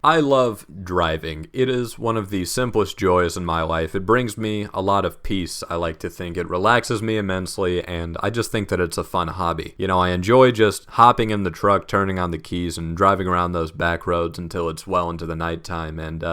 I love driving. It is one of the simplest joys in my life. It brings me a lot of peace, I like to think. It relaxes me immensely, and I just think that it's a fun hobby. You know, I enjoy just hopping in the truck, turning on the keys, and driving around those back roads until it's well into the nighttime, and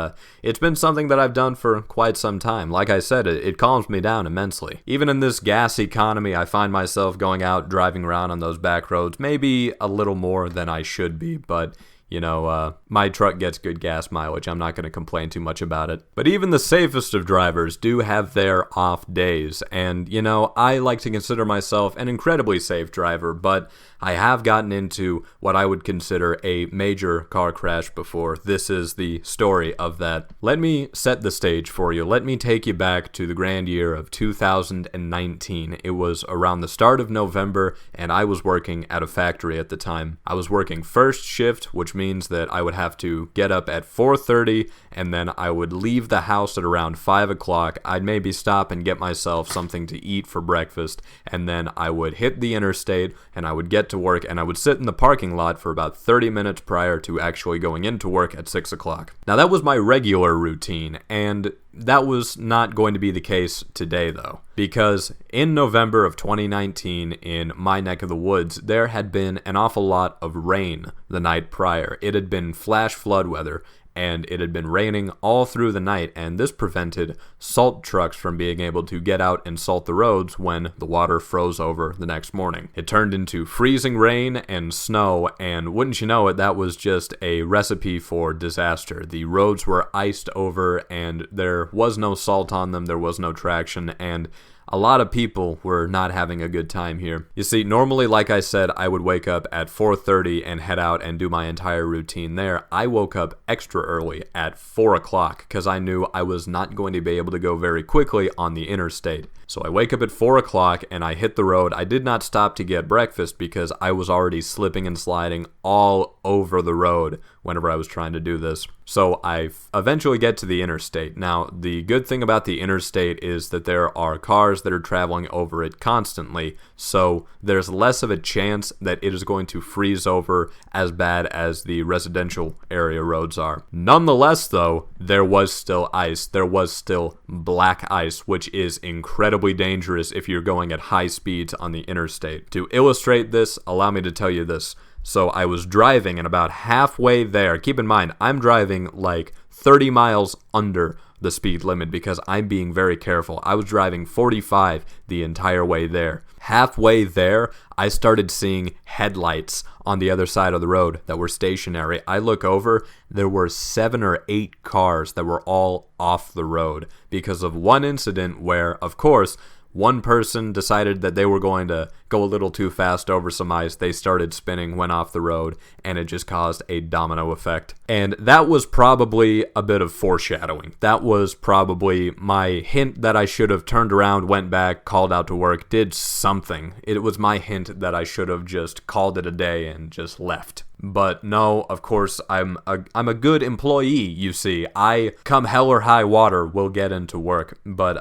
it's been something that I've done for quite some time. Like I said, it calms me down immensely. Even in this gas economy, I find myself going out, driving around on those back roads, maybe a little more than I should be, but you know, my truck gets good gas mileage. I'm not going to complain too much about it. But even the safest of drivers do have their off days. And, you know, I like to consider myself an incredibly safe driver, but I have gotten into what I would consider a major car crash before. This is the story of that. Let me set the stage for you. Let me take you back to the grand year of 2019. It was around the start of November, and I was working at a factory at the time. I was working first shift, which means that I would have to get up at 4:30, and then I would leave the house at around 5 o'clock. I'd maybe stop and get myself something to eat for breakfast, and then I would hit the interstate, and I would get to work, and I would sit in the parking lot for about 30 minutes prior to actually going into work at 6 o'clock. Now, that was my regular routine, and that was not going to be the case today, though, because in November of 2019, in my neck of the woods, there had been an awful lot of rain the night prior. It had been flash flood weather, and it had been raining all through the night, and this prevented salt trucks from being able to get out and salt the roads when the water froze over the next morning. It turned into freezing rain and snow, and wouldn't you know it, that was just a recipe for disaster. The roads were iced over, and there was no salt on them, there was no traction, and a lot of people were not having a good time here. You see, normally, like I said, I would wake up at 4:30 and head out and do my entire routine there. I woke up extra early at 4 o'clock because I knew I was not going to be able to go very quickly on the interstate. So I wake up at 4 o'clock and I hit the road. I did not stop to get breakfast because I was already slipping and sliding all over the road whenever I was trying to do this. So I eventually get to the interstate. Now, the good thing about the interstate is that there are cars that are traveling over it constantly, so there's less of a chance that it is going to freeze over as bad as the residential area roads are. Nonetheless, though, there was still ice. There was still black ice, which is incredibly dangerous if you're going at high speeds on the interstate. To illustrate this, allow me to tell you this. So I was driving, and about halfway there, keep in mind, I'm driving like 30 miles under the speed limit because I'm being very careful. I was driving 45 the entire way there. Halfway there, I started seeing headlights on the other side of the road that were stationary. I look over, there were 7 or 8 cars that were all off the road because of one incident where, of course, one person decided that they were going to go a little too fast over some ice. They started spinning, went off the road, and it just caused a domino effect. And that was probably a bit of foreshadowing. That was probably my hint that I should have turned around, went back, called out to work, did something. It was my hint that I should have just called it a day and just left. But no, of course, I'm a good employee, you see. I, come hell or high water, will get into work. But,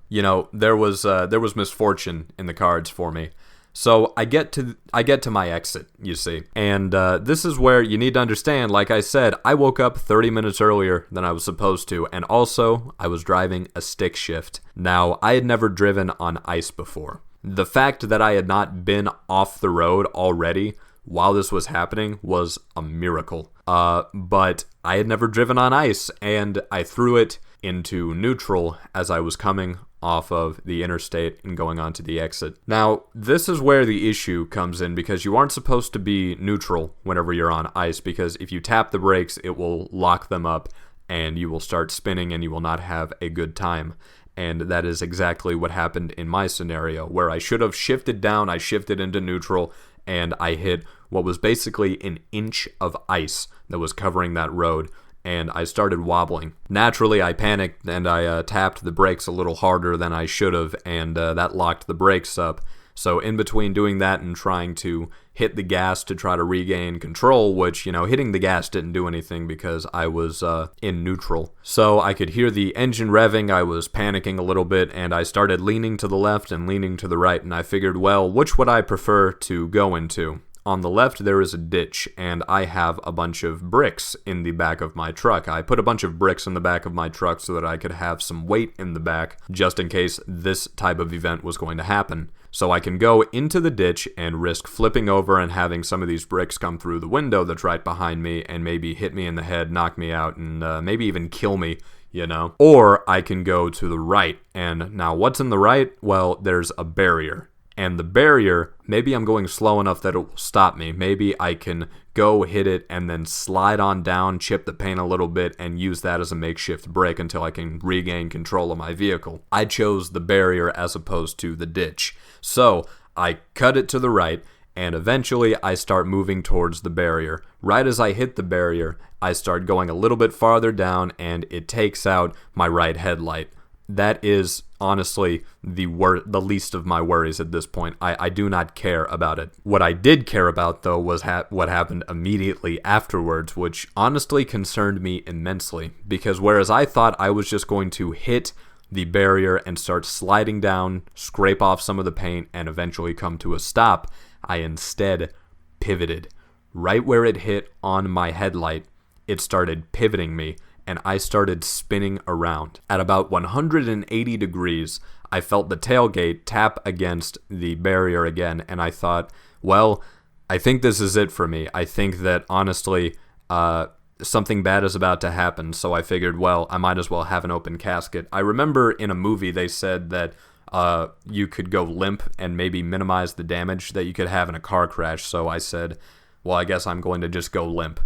you know, there was misfortune in the cards for me. So I get to my exit, you see. And this is where you need to understand, like I said, I woke up 30 minutes earlier than I was supposed to. And also, I was driving a stick shift. Now, I had never driven on ice before. The fact that I had not been off the road already while this was happening was a miracle. But I had never driven on ice, and I threw it into neutral as I was coming off of the interstate and going onto the exit. Now, this is where the issue comes in because you aren't supposed to be neutral whenever you're on ice, because if you tap the brakes, it will lock them up and you will start spinning and you will not have a good time. And that is exactly what happened in my scenario, where I should have shifted down, I shifted into neutral, and I hit what was basically an inch of ice that was covering that road, and I started wobbling. Naturally, I panicked, and I tapped the brakes a little harder than I should have, and that locked the brakes up. So in between doing that and trying to hit the gas to try to regain control, which, you know, hitting the gas didn't do anything because I was in neutral. So I could hear the engine revving, I was panicking a little bit, and I started leaning to the left and leaning to the right, and I figured, well, which would I prefer to go into? On the left, there is a ditch, and I have a bunch of bricks in the back of my truck. I put a bunch of bricks in the back of my truck so that I could have some weight in the back, just in case this type of event was going to happen. So I can go into the ditch and risk flipping over and having some of these bricks come through the window that's right behind me and maybe hit me in the head, knock me out, and maybe even kill me, you know? Or I can go to the right, and now what's in the right? Well, there's a barrier. And the barrier, maybe I'm going slow enough that it will stop me. Maybe I can go hit it and then slide on down, chip the paint a little bit, and use that as a makeshift brake until I can regain control of my vehicle. I chose the barrier as opposed to the ditch. So I cut it to the right, and eventually I start moving towards the barrier. Right as I hit the barrier, I start going a little bit farther down, and it takes out my right headlight. That is honestly the least of my worries at this point. I do not care about it. What I did care about, though, was what happened immediately afterwards, which honestly concerned me immensely. Because whereas I thought I was just going to hit the barrier and start sliding down, scrape off some of the paint, and eventually come to a stop, I instead pivoted. Right where it hit on my headlight, it started pivoting me, and I started spinning around. At about 180 degrees, I felt the tailgate tap against the barrier again, and I thought, well, I think this is it for me. I think that, honestly, something bad is about to happen, so I figured, well, I might as well have an open casket. I remember in a movie they said that you could go limp and maybe minimize the damage that you could have in a car crash, so I said, well, I guess I'm going to just go limp.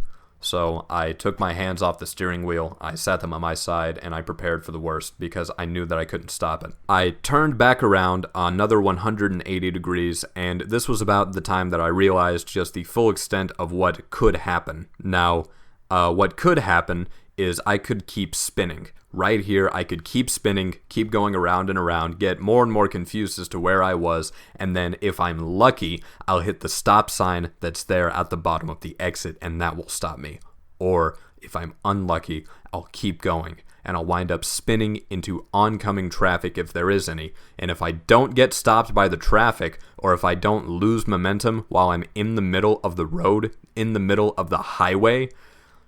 So I took my hands off the steering wheel, I sat them on my side, and I prepared for the worst because I knew that I couldn't stop it. I turned back around another 180 degrees, and this was about the time that I realized just the full extent of what could happen. Now, what could happen is I could keep spinning. Right here, I could keep spinning, keep going around and around, get more and more confused as to where I was, and then if I'm lucky, I'll hit the stop sign that's there at the bottom of the exit, and that will stop me. Or, if I'm unlucky, I'll keep going, and I'll wind up spinning into oncoming traffic if there is any. And if I don't get stopped by the traffic, or if I don't lose momentum while I'm in the middle of the road, in the middle of the highway,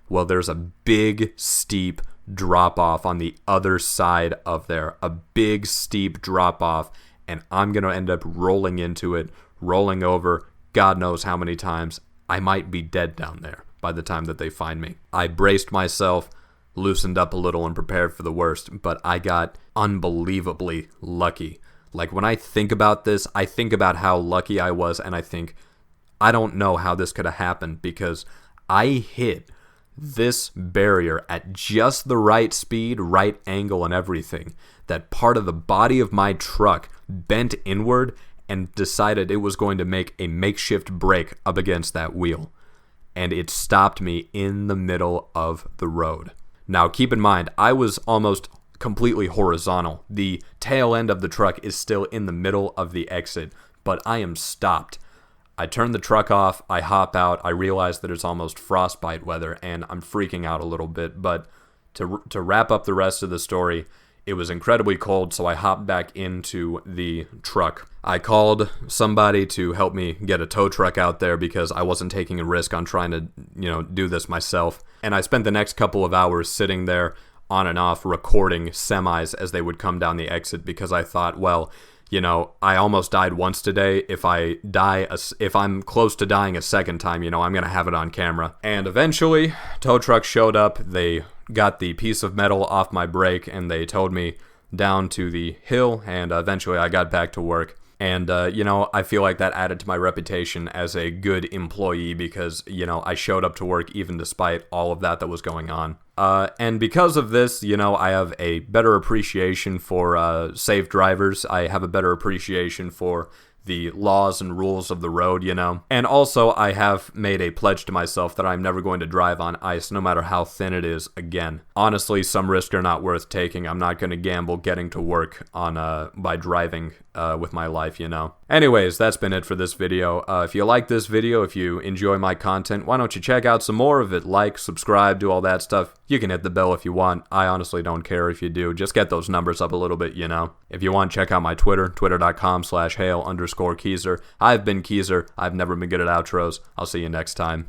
well, there's a big, steep drop off on the other side of there. A big, steep drop off, and I'm going to end up rolling into it, rolling over, God knows how many times. I might be dead down there by the time that they find me. I braced myself, loosened up a little, and prepared for the worst, but I got unbelievably lucky. Like, when I think about this, I think about how lucky I was, and I think, I don't know how this could have happened, because I hit this barrier at just the right speed, right angle, and everything, that part of the body of my truck bent inward and decided it was going to make a makeshift brake up against that wheel. And it stopped me in the middle of the road. Now, keep in mind, I was almost completely horizontal. The tail end of the truck is still in the middle of the exit, but I am stopped. I turn the truck off, I hop out, I realize that it's almost frostbite weather, and I'm freaking out a little bit, but to wrap up the rest of the story, it was incredibly cold, so I hopped back into the truck. I called somebody to help me get a tow truck out there because I wasn't taking a risk on trying to, do this myself, and I spent the next couple of hours sitting there on and off recording semis as they would come down the exit because I thought, well, I almost died once today. If I'm close to dying a second time, I'm going to have it on camera. And eventually, tow truck showed up. They got the piece of metal off my brake, and they towed me down to the hill, and eventually I got back to work. And, I feel like that added to my reputation as a good employee because, I showed up to work even despite all of that was going on. And because of this, I have a better appreciation for safe drivers. I have a better appreciation for the laws and rules of the road, And also, I have made a pledge to myself that I'm never going to drive on ice, no matter how thin it is, again. Honestly, some risks are not worth taking. I'm not going to gamble getting to work by driving with my life, Anyways, that's been it for this video. If you like this video, if you enjoy my content, why don't you check out some more of it? Like, subscribe, do all that stuff. You can hit the bell if you want. I honestly don't care if you do. Just get those numbers up a little bit, you know. If you want, check out my Twitter, twitter.com/Hale_Keezer. I've been Keezer. I've never been good at outros. I'll see you next time.